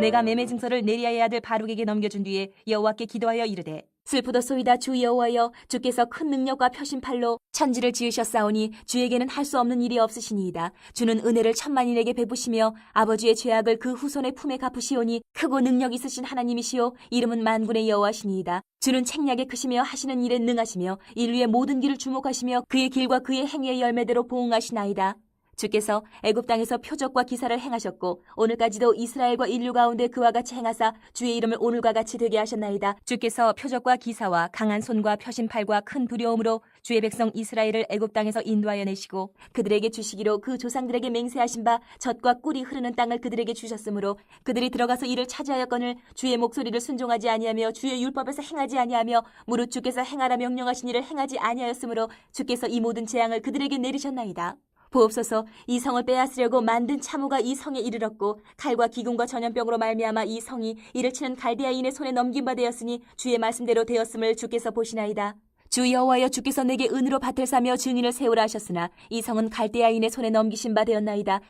내가 매매 증서를 네리야의 아들 바룩에게 넘겨준 뒤에 여호와께 기도하여 이르되 슬프도소이다 주 여호와여, 주께서 큰 능력과 표심팔로 천지를 지으셨사오니 주에게는 할 수 없는 일이 없으시니이다. 주는 은혜를 천만인에게 베푸시며 아버지의 죄악을 그 후손의 품에 갚으시오니 크고 능력 있으신 하나님이시오 이름은 만군의 여호와시니이다. 주는 책략에 크시며 하시는 일에 능하시며 인류의 모든 길을 주목하시며 그의 길과 그의 행위의 열매대로 보응하시나이다. 주께서 애굽 땅에서 표적과 기사를 행하셨고 오늘까지도 이스라엘과 인류 가운데 그와 같이 행하사 주의 이름을 오늘과 같이 되게 하셨나이다. 주께서 표적과 기사와 강한 손과 표심팔과 큰 두려움으로 주의 백성 이스라엘을 애굽 땅에서 인도하여 내시고 그들에게 주시기로 그 조상들에게 맹세하신 바 젖과 꿀이 흐르는 땅을 그들에게 주셨으므로 그들이 들어가서 이를 차지하였거늘 주의 목소리를 순종하지 아니하며 주의 율법에서 행하지 아니하며 무릇 주께서 행하라 명령하신 일을 행하지 아니하였으므로 주께서 이 모든 재앙을 그들에게 내리셨나이다. 보옵소서, 이 성을 빼앗으려고 만든 참호가 이 성에 이르렀고 칼과 기근과 전염병으로 말미암아 이 성이 이를 치는 갈대아인의 손에 넘긴 바 되었으니 주의 말씀대로 되었음을 주께서 보시나이다. 주 여호와여, 주께서 내게 은으로 밭을 사며 증인을 세우라 하셨으나 이 성은 갈대아인의 손에 넘기신 바 되었나이다.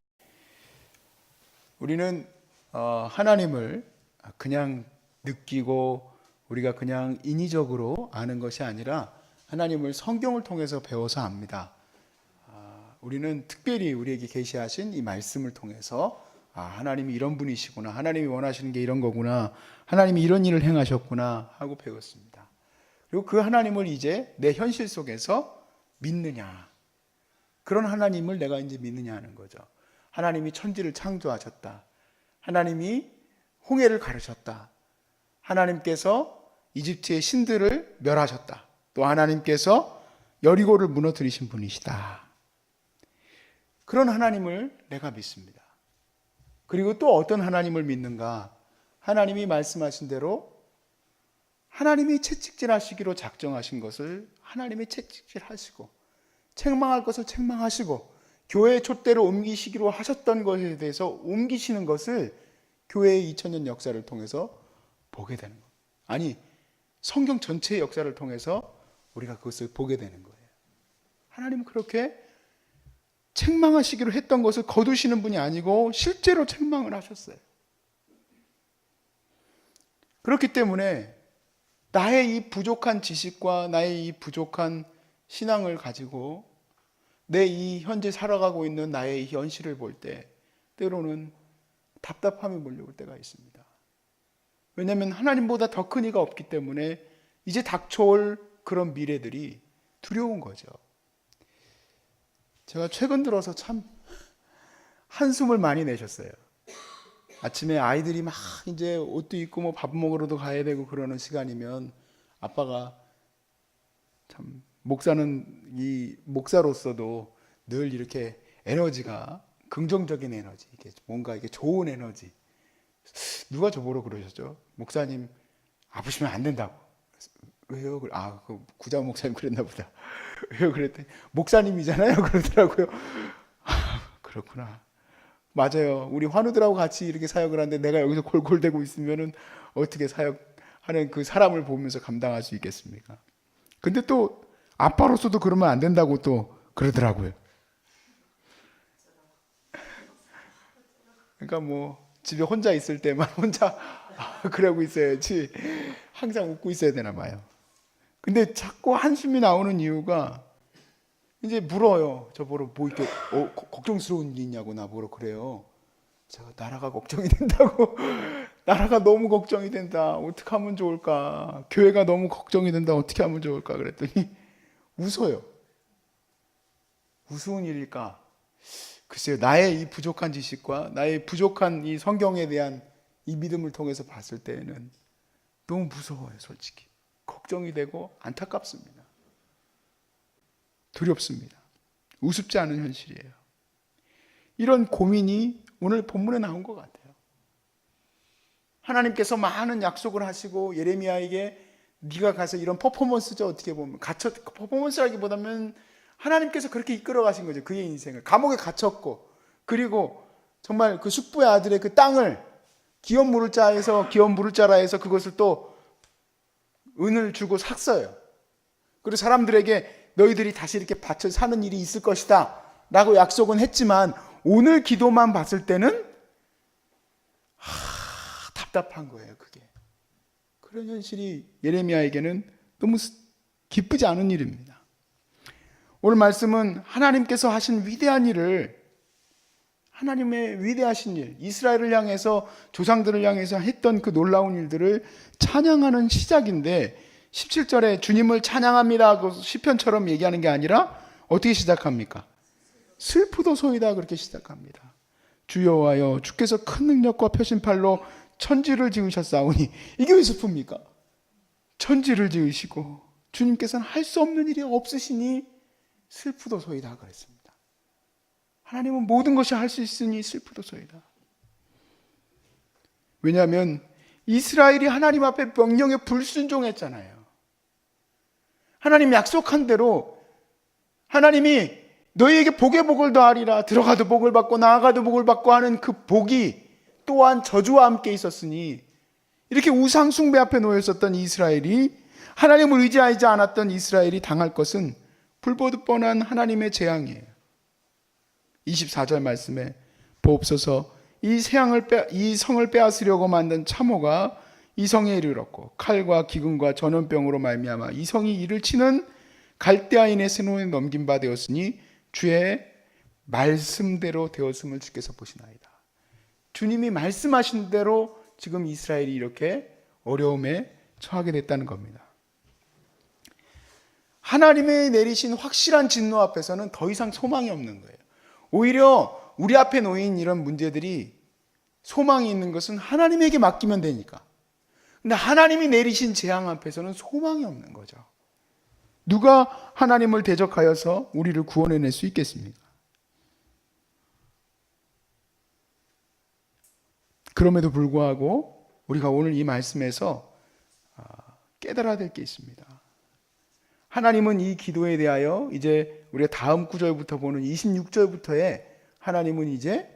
우리는 하나님을 그냥 느끼고 우리가 그냥 인위적으로 아는 것이 아니라 하나님을 성경을 통해서 배워서 압니다. 우리는 특별히 우리에게 계시하신 이 말씀을 통해서 하나님이 이런 분이시구나, 하나님이 원하시는 게 이런 거구나, 하나님이 이런 일을 행하셨구나 하고 배웠습니다. 그리고 그 하나님을 이제 내 현실 속에서 믿느냐, 그런 하나님을 내가 이제 믿느냐 하는 거죠. 하나님이 천지를 창조하셨다, 하나님이 홍해를 가르셨다, 하나님께서 이집트의 신들을 멸하셨다, 또 하나님께서 여리고를 무너뜨리신 분이시다. 그런 하나님을 내가 믿습니다. 그리고 또 어떤 하나님을 믿는가? 하나님이 말씀하신 대로 하나님이 채찍질하시기로 작정하신 것을 하나님이 채찍질하시고 책망할 것을 책망하시고 교회의 촛대로 옮기시기로 하셨던 것에 대해서 옮기시는 것을 교회의 2000년 역사를 통해서 보게 되는 것. 아니, 성경 전체의 역사를 통해서 우리가 그것을 보게 되는 거예요. 하나님은 그렇게 책망하시기로 했던 것을 거두시는 분이 아니고 실제로 책망을 하셨어요. 그렇기 때문에 나의 이 부족한 지식과 나의 이 부족한 신앙을 가지고 내 이 현재 살아가고 있는 나의 이 현실을 볼 때 때로는 답답함이 몰려올 때가 있습니다. 왜냐하면 하나님보다 더 큰 이가 없기 때문에 이제 닥쳐올 그런 미래들이 두려운 거죠. 제가 최근 들어서 참 한숨을 많이 내셨어요. 아침에 아이들이 막 이제 옷도 입고 뭐 밥 먹으러도 가야 되고 그러는 시간이면 아빠가 참 목사로서도 늘 이렇게 에너지가 긍정적인 에너지, 이게 뭔가 이게 좋은 에너지. 누가 저보러 그러셨죠? 목사님 아프시면 안 된다고. 왜요? 그 구자 목사님 그랬나 보다. 왜요? 그랬더니 목사님이잖아요. 그러더라고요. 그렇구나. 맞아요. 우리 환우들하고 같이 이렇게 사역을 하는데 내가 여기서 골골대고 있으면은 어떻게 사역하는 그 사람을 보면서 감당할 수 있겠습니까? 근데 또 아빠로서도 그러면 안 된다고 또 그러더라고요. 그러니까 뭐 집에 혼자 있을 때만 혼자 그러고 있어야지 항상 웃고 있어야 되나 봐요. 근데 자꾸 한숨이 나오는 이유가 이제 물어요. 저보러 뭐 이렇게 걱정스러운 일이 있냐고 나보러 그래요. 제가 나라가 걱정이 된다고. 나라가 너무 걱정이 된다. 어떻게 하면 좋을까? 교회가 너무 걱정이 된다. 어떻게 하면 좋을까? 그랬더니 웃어요. 우스운 일일까? 글쎄요, 나의 이 부족한 지식과 나의 부족한 이 성경에 대한 이 믿음을 통해서 봤을 때에는 너무 무서워요, 솔직히. 걱정이 되고 안타깝습니다. 두렵습니다. 우습지 않은 현실이에요. 이런 고민이 오늘 본문에 나온 것 같아요. 하나님께서 많은 약속을 하시고 예레미야에게 네가 가서 이런 퍼포먼스죠. 어떻게 보면 퍼포먼스라기보다는 하나님께서 그렇게 이끌어 가신 거죠. 그의 인생을. 감옥에 갇혔고 그리고 정말 그 숙부의 아들의 그 땅을 기업 물을 자라 해서 그것을 또 은을 주고 샀어요. 그리고 사람들에게 너희들이 다시 이렇게 밭을 사는 일이 있을 것이다. 라고 약속은 했지만 오늘 기도만 봤을 때는 답답한 거예요. 그게. 그런 현실이 예레미야에게는 너무 기쁘지 않은 일입니다. 오늘 말씀은 하나님께서 하신 위대한 일을, 하나님의 위대하신 일, 이스라엘을 향해서, 조상들을 향해서 했던 그 놀라운 일들을 찬양하는 시작인데 17절에 주님을 찬양합니다 하고 시편처럼 얘기하는 게 아니라 어떻게 시작합니까? 슬프도소이다 그렇게 시작합니다. 주 여호와여 주께서 큰 능력과 표신팔로 천지를 지으셨사오니. 이게 왜 슬픕니까? 천지를 지으시고 주님께서는 할 수 없는 일이 없으시니 슬프도소이다 그랬습니다. 하나님은 모든 것이 할 수 있으니 슬프도소이다. 왜냐하면 이스라엘이 하나님 앞에 명령에 불순종했잖아요. 하나님 약속한 대로 하나님이 너희에게 복의 복을 더하리라, 들어가도 복을 받고 나아가도 복을 받고 하는 그 복이 또한 저주와 함께 있었으니, 이렇게 우상 숭배 앞에 놓여 있었던 이스라엘이, 하나님을 의지하지 않았던 이스라엘이 당할 것은 불보듯 뻔한 하나님의 재앙이에요. 24절 말씀에 보옵소서 이 성을 빼앗으려고 만든 참호가 이 성에 이르렀고 칼과 기근과 전염병으로 말미암아 이 성이 이를 치는 갈대아인의 손에 넘긴 바 되었으니 주의 말씀대로 되었음을 주께서 보시나이다. 주님이 말씀하신 대로 지금 이스라엘이 이렇게 어려움에 처하게 됐다는 겁니다. 하나님의 내리신 확실한 진노 앞에서는 더 이상 소망이 없는 거예요. 오히려 우리 앞에 놓인 이런 문제들이 소망이 있는 것은 하나님에게 맡기면 되니까. 근데 하나님이 내리신 재앙 앞에서는 소망이 없는 거죠. 누가 하나님을 대적하여서 우리를 구원해낼 수 있겠습니까? 그럼에도 불구하고 우리가 오늘 이 말씀에서 깨달아야 될 게 있습니다. 하나님은 이 기도에 대하여 이제 우리가 다음 구절부터 보는 26절부터에 하나님은 이제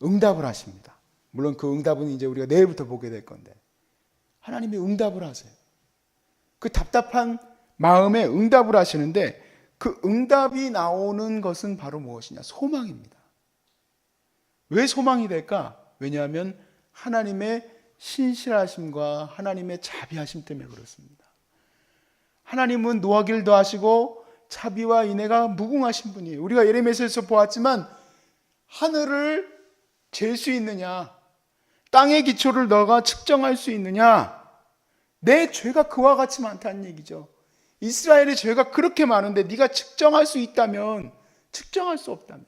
응답을 하십니다. 물론 그 응답은 이제 우리가 내일부터 보게 될 건데 하나님이 응답을 하세요. 그 답답한 마음에 응답을 하시는데 그 응답이 나오는 것은 바로 무엇이냐? 소망입니다. 왜 소망이 될까? 왜냐하면 하나님의 신실하심과 하나님의 자비하심 때문에 그렇습니다. 하나님은 노하기를 더하시고 자비와 인애가 무궁하신 분이에요. 우리가 예레미야에서 보았지만 하늘을 잴 수 있느냐? 땅의 기초를 너가 측정할 수 있느냐? 내 죄가 그와 같이 많다는 얘기죠. 이스라엘의 죄가 그렇게 많은데 네가 측정할 수 있다면, 측정할 수 없다면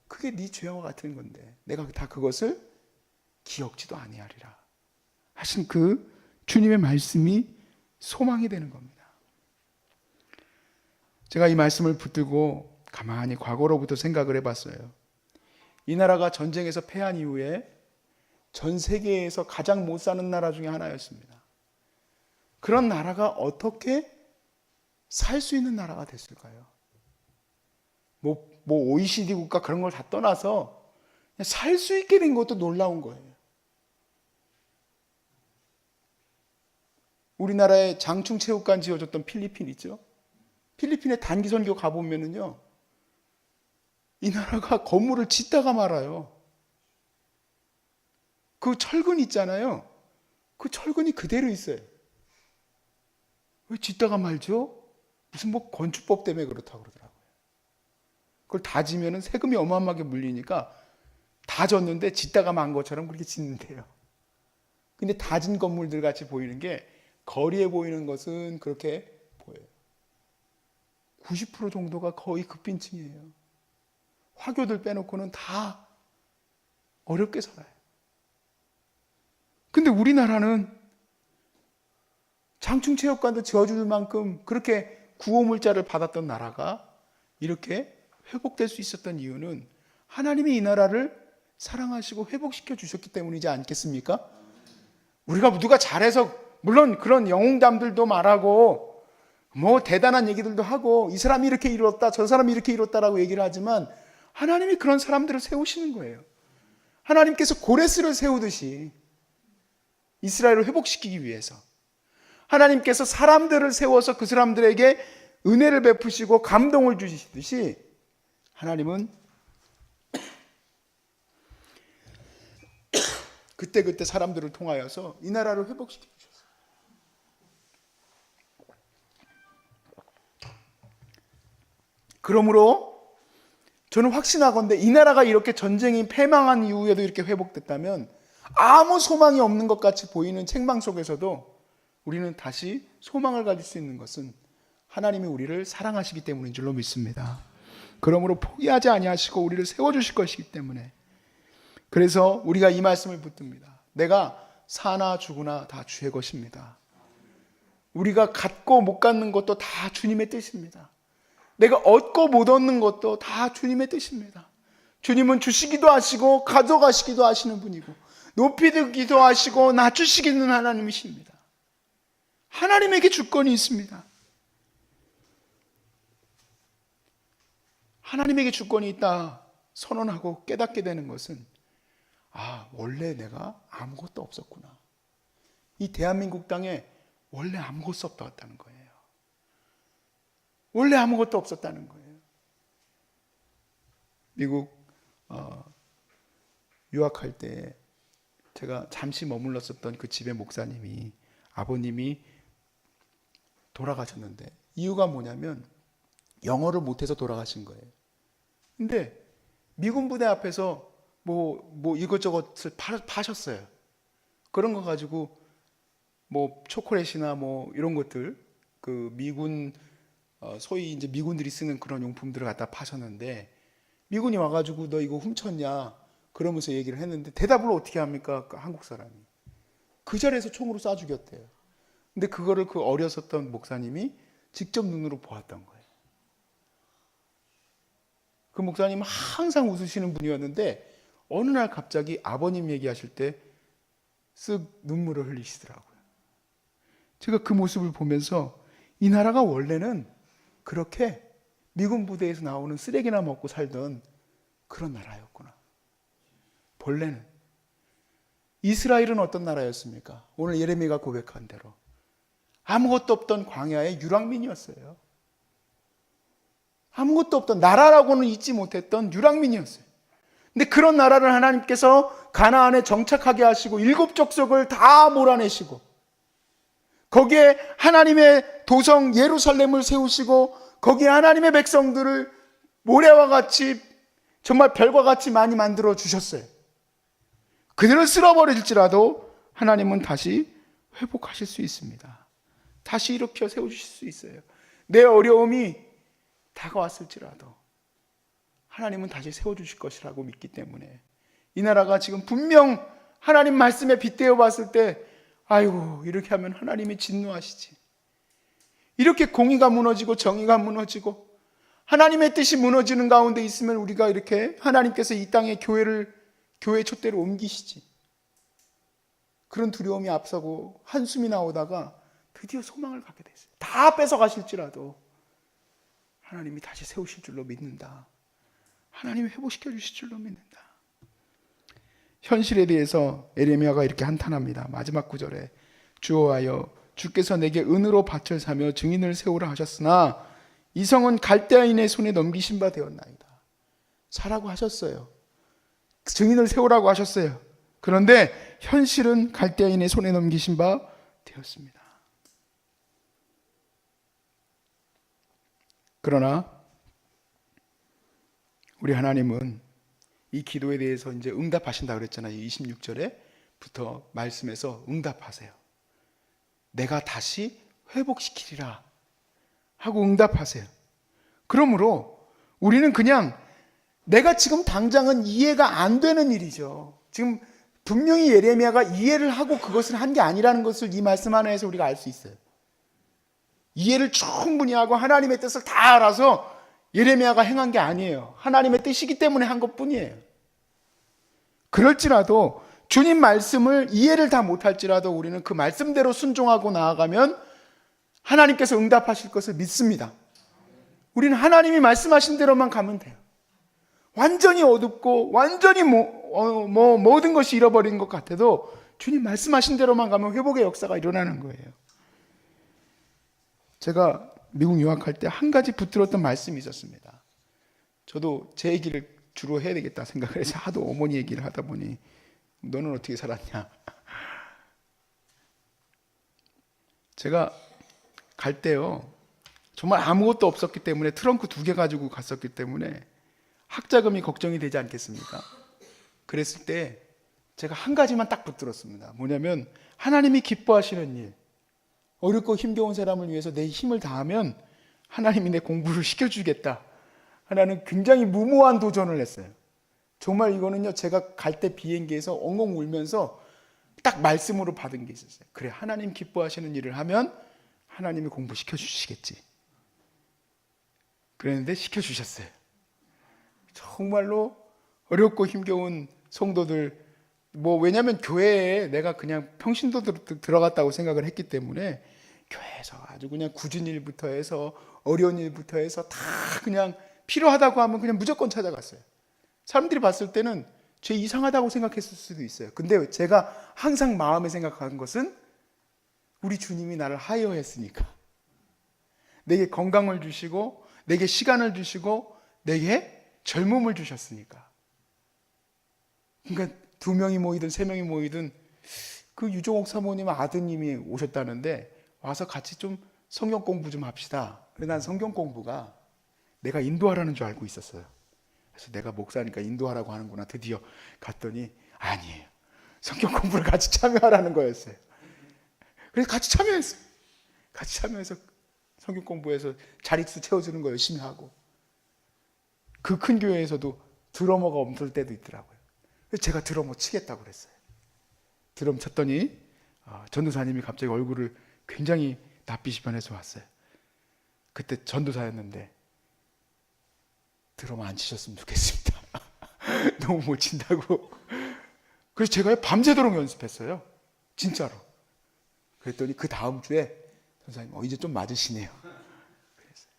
그게 네 죄와 같은 건데 내가 다 그것을 기억지도 아니하리라 하신 그 주님의 말씀이 소망이 되는 겁니다. 제가 이 말씀을 붙들고 가만히 과거로부터 생각을 해봤어요. 이 나라가 전쟁에서 패한 이후에 전 세계에서 가장 못 사는 나라 중에 하나였습니다. 그런 나라가 어떻게 살 수 있는 나라가 됐을까요? 뭐 OECD 국가 그런 걸 다 떠나서 살 수 있게 된 것도 놀라운 거예요. 우리나라에 장충체육관 지어줬던 필리핀 있죠? 필리핀에 단기 선교 가보면은요, 이 나라가 건물을 짓다가 말아요. 그 철근 있잖아요. 그 철근이 그대로 있어요. 왜 짓다가 말죠? 무슨 뭐 건축법 때문에 그렇다고 그러더라고요. 그걸 다 지면은 세금이 어마어마하게 물리니까 다 졌는데 짓다가 만 것처럼 그렇게 짓는데요. 근데 다 진 건물들 같이 보이는 게 거리에 보이는 것은 그렇게 보여요. 90% 정도가 거의 급빈층이에요. 화교들 빼놓고는 다 어렵게 살아요. 근데 우리나라는 장충체육관도 지어줄 만큼 그렇게 구호물자를 받았던 나라가 이렇게 회복될 수 있었던 이유는 하나님이 이 나라를 사랑하시고 회복시켜 주셨기 때문이지 않겠습니까? 우리가 누가 잘해서, 물론 그런 영웅담들도 말하고 뭐 대단한 얘기들도 하고 이 사람이 이렇게 이뤘다 저 사람이 이렇게 이뤘다라고 얘기를 하지만 하나님이 그런 사람들을 세우시는 거예요. 하나님께서 고레스를 세우듯이 이스라엘을 회복시키기 위해서 하나님께서 사람들을 세워서 그 사람들에게 은혜를 베푸시고 감동을 주시듯이 하나님은 그때그때 사람들을 통하여서 이 나라를 회복시켜 주셨어요. 그러므로 저는 확신하건대 이 나라가 이렇게 전쟁이 패망한 이후에도 이렇게 회복됐다면 아무 소망이 없는 것 같이 보이는 책망 속에서도 우리는 다시 소망을 가질 수 있는 것은 하나님이 우리를 사랑하시기 때문인 줄로 믿습니다. 그러므로 포기하지 아니하시고 우리를 세워주실 것이기 때문에, 그래서 우리가 이 말씀을 붙듭니다. 내가 사나 죽으나 다 주의 것입니다. 우리가 갖고 못 갖는 것도 다 주님의 뜻입니다. 내가 얻고 못 얻는 것도 다 주님의 뜻입니다. 주님은 주시기도 하시고 가져가시기도 하시는 분이고 높이 들기도 하시고 낮추시기는 하나님이십니다. 하나님에게 주권이 있습니다. 하나님에게 주권이 있다 선언하고 깨닫게 되는 것은, 원래 내가 아무것도 없었구나. 이 대한민국 땅에 원래 아무것도 없었다는 거예요. 원래 아무것도 없었다는 거예요. 미국 유학할 때 제가 잠시 머물렀었던 그 집의 목사님이, 아버님이 돌아가셨는데 이유가 뭐냐면 영어를 못해서 돌아가신 거예요. 근데 미군 부대 앞에서 뭐 이것저것을 파셨어요. 그런 거 가지고 뭐 초콜릿이나 뭐 이런 것들, 그 미군 소위 이제 미군들이 쓰는 그런 용품들을 갖다 파셨는데, 미군이 와가지고 너 이거 훔쳤냐 그러면서 얘기를 했는데 대답을 어떻게 합니까? 그 한국 사람이 그 자리에서 총으로 쏴 죽였대요. 근데 그거를 그 어렸었던 목사님이 직접 눈으로 보았던 거예요. 그 목사님은 항상 웃으시는 분이었는데 어느 날 갑자기 아버님 얘기하실 때 쓱 눈물을 흘리시더라고요. 제가 그 모습을 보면서 이 나라가 원래는 그렇게 미군 부대에서 나오는 쓰레기나 먹고 살던 그런 나라였구나. 본래는. 이스라엘은 어떤 나라였습니까? 오늘 예레미야가 고백한 대로 아무것도 없던 광야의 유랑민이었어요. 아무것도 없던, 나라라고는 잊지 못했던 유랑민이었어요. 근데 그런 나라를 하나님께서 가나안에 정착하게 하시고 7 족속을 다 몰아내시고 거기에 하나님의 도성 예루살렘을 세우시고 거기에 하나님의 백성들을 모래와 같이 정말 별과 같이 많이 만들어 주셨어요. 그들을 쓸어버릴지라도 하나님은 다시 회복하실 수 있습니다. 다시 일으켜 세우실 수 있어요. 내 어려움이 다가왔을지라도 하나님은 다시 세워주실 것이라고 믿기 때문에, 이 나라가 지금 분명 하나님 말씀에 빗대어 봤을 때 아이고 이렇게 하면 하나님이 진노하시지, 이렇게 공의가 무너지고 정의가 무너지고 하나님의 뜻이 무너지는 가운데 있으면 우리가 이렇게 하나님께서 이 땅에 교회 촛대로 옮기시지, 그런 두려움이 앞서고 한숨이 나오다가 드디어 소망을 갖게 됐어요. 다 뺏어가실지라도 하나님이 다시 세우실 줄로 믿는다. 하나님이 회복시켜 주실 줄로 믿는다. 현실에 대해서 예레미야가 이렇게 한탄합니다. 마지막 구절에 주여하여 주께서 내게 은으로 밭을 사며 증인을 세우라 하셨으나 이 성은 갈대아인의 손에 넘기신 바 되었나이다. 사라고 하셨어요. 증인을 세우라고 하셨어요. 그런데 현실은 갈대아인의 손에 넘기신 바 되었습니다. 그러나 우리 하나님은 이 기도에 대해서 이제 응답하신다 그랬잖아요. 26절에부터 말씀에서 응답하세요. 내가 다시 회복시키리라 하고 응답하세요. 그러므로 우리는 그냥 내가 지금 당장은 이해가 안 되는 일이죠. 지금 분명히 예레미야가 이해를 하고 그것을 한 게 아니라는 것을 이 말씀 하나에서 우리가 알 수 있어요. 이해를 충분히 하고 하나님의 뜻을 다 알아서 예레미야가 행한 게 아니에요. 하나님의 뜻이기 때문에 한 것뿐이에요. 그럴지라도 주님 말씀을 이해를 다 못할지라도 우리는 그 말씀대로 순종하고 나아가면 하나님께서 응답하실 것을 믿습니다. 우리는 하나님이 말씀하신 대로만 가면 돼요. 완전히 어둡고 완전히 모든 것이 잃어버린 것 같아도 주님 말씀하신 대로만 가면 회복의 역사가 일어나는 거예요. 제가 미국 유학할 때 한 가지 붙들었던 말씀이 있었습니다. 저도 제 얘기를 주로 해야 되겠다 생각을 해서 하도 어머니 얘기를 하다 보니 너는 어떻게 살았냐. 제가 갈 때요, 정말 아무것도 없었기 때문에 트렁크 2개 가지고 갔었기 때문에 학자금이 걱정이 되지 않겠습니까? 그랬을 때 제가 한 가지만 딱 붙들었습니다. 뭐냐면 하나님이 기뻐하시는 일, 어렵고 힘겨운 사람을 위해서 내 힘을 다하면 하나님이 내 공부를 시켜주겠다 하나는 굉장히 무모한 도전을 했어요. 정말 이거는요, 제가 갈 때 비행기에서 엉엉 울면서 딱 말씀으로 받은 게 있었어요. 그래, 하나님 기뻐하시는 일을 하면 하나님이 공부 시켜주시겠지. 그랬는데 시켜주셨어요. 정말로 어렵고 힘겨운 성도들, 왜냐면 교회에 내가 그냥 평신도 들어갔다고 생각을 했기 때문에 교회에서 아주 그냥 굳은 일부터 해서 어려운 일부터 해서 다 그냥 필요하다고 하면 그냥 무조건 찾아갔어요. 사람들이 봤을 때는 쟤 이상하다고 생각했을 수도 있어요. 근데 제가 항상 마음에 생각하는 것은 우리 주님이 나를 하여했으니까, 내게 건강을 주시고 내게 시간을 주시고 내게 젊음을 주셨으니까. 그러니까 2명이 모이든 3명이 모이든 그 유종옥 사모님 아드님이 오셨다는데 와서 같이 좀 성경 공부 좀 합시다. 그래서 난 성경 공부가 내가 인도하라는 줄 알고 있었어요. 그래서 내가 목사니까 인도하라고 하는구나. 드디어 갔더니 아니에요. 성경 공부를 같이 참여하라는 거였어요. 그래서 같이 참여했어요. 같이 참여해서 성경 공부해서 자릿수 채워주는 거 열심히 하고, 그 큰 교회에서도 드러머가 없을 때도 있더라고요. 그래서 제가 드러머 치겠다고 그랬어요. 드럼 쳤더니 전도사님이 갑자기 얼굴을 굉장히 낯빛이 변해서 왔어요. 그때 전도사였는데 드럼 안 치셨으면 좋겠습니다. 너무 못 친다고. 그래서 제가 밤새도록 연습했어요. 진짜로. 그랬더니 그 다음 주에 전사님 이제 좀 맞으시네요. 그랬어요.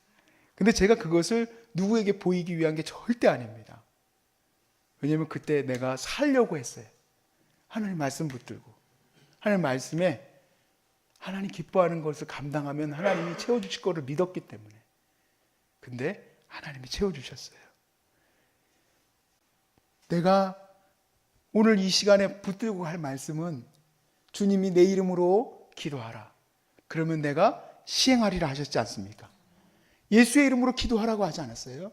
근데 제가 그것을 누구에게 보이기 위한 게 절대 아닙니다. 왜냐하면 그때 내가 살려고 했어요. 하나님 말씀 붙들고, 하나님 말씀에 하나님 기뻐하는 것을 감당하면 하나님이 채워주실 거를 믿었기 때문에. 근데 하나님이 채워주셨어요. 내가 오늘 이 시간에 붙들고 할 말씀은 주님이 내 이름으로 기도하라. 그러면 내가 시행하리라 하셨지 않습니까? 예수의 이름으로 기도하라고 하지 않았어요?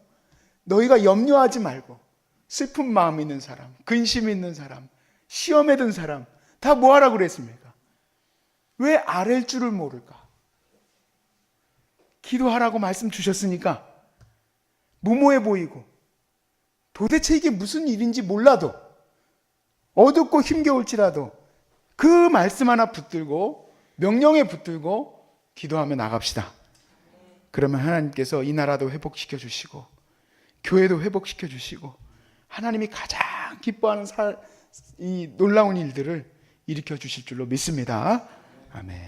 너희가 염려하지 말고, 슬픈 마음 있는 사람, 근심 있는 사람, 시험에 든 사람 다 뭐하라고 그랬습니까? 왜 아랠 줄을 모를까? 기도하라고 말씀 주셨으니까 무모해 보이고 도대체 이게 무슨 일인지 몰라도, 어둡고 힘겨울지라도 그 말씀 하나 붙들고, 명령에 붙들고 기도하며 나갑시다. 그러면 하나님께서 이 나라도 회복시켜 주시고 교회도 회복시켜 주시고 하나님이 가장 기뻐하는 이 놀라운 일들을 일으켜 주실 줄로 믿습니다. 아멘.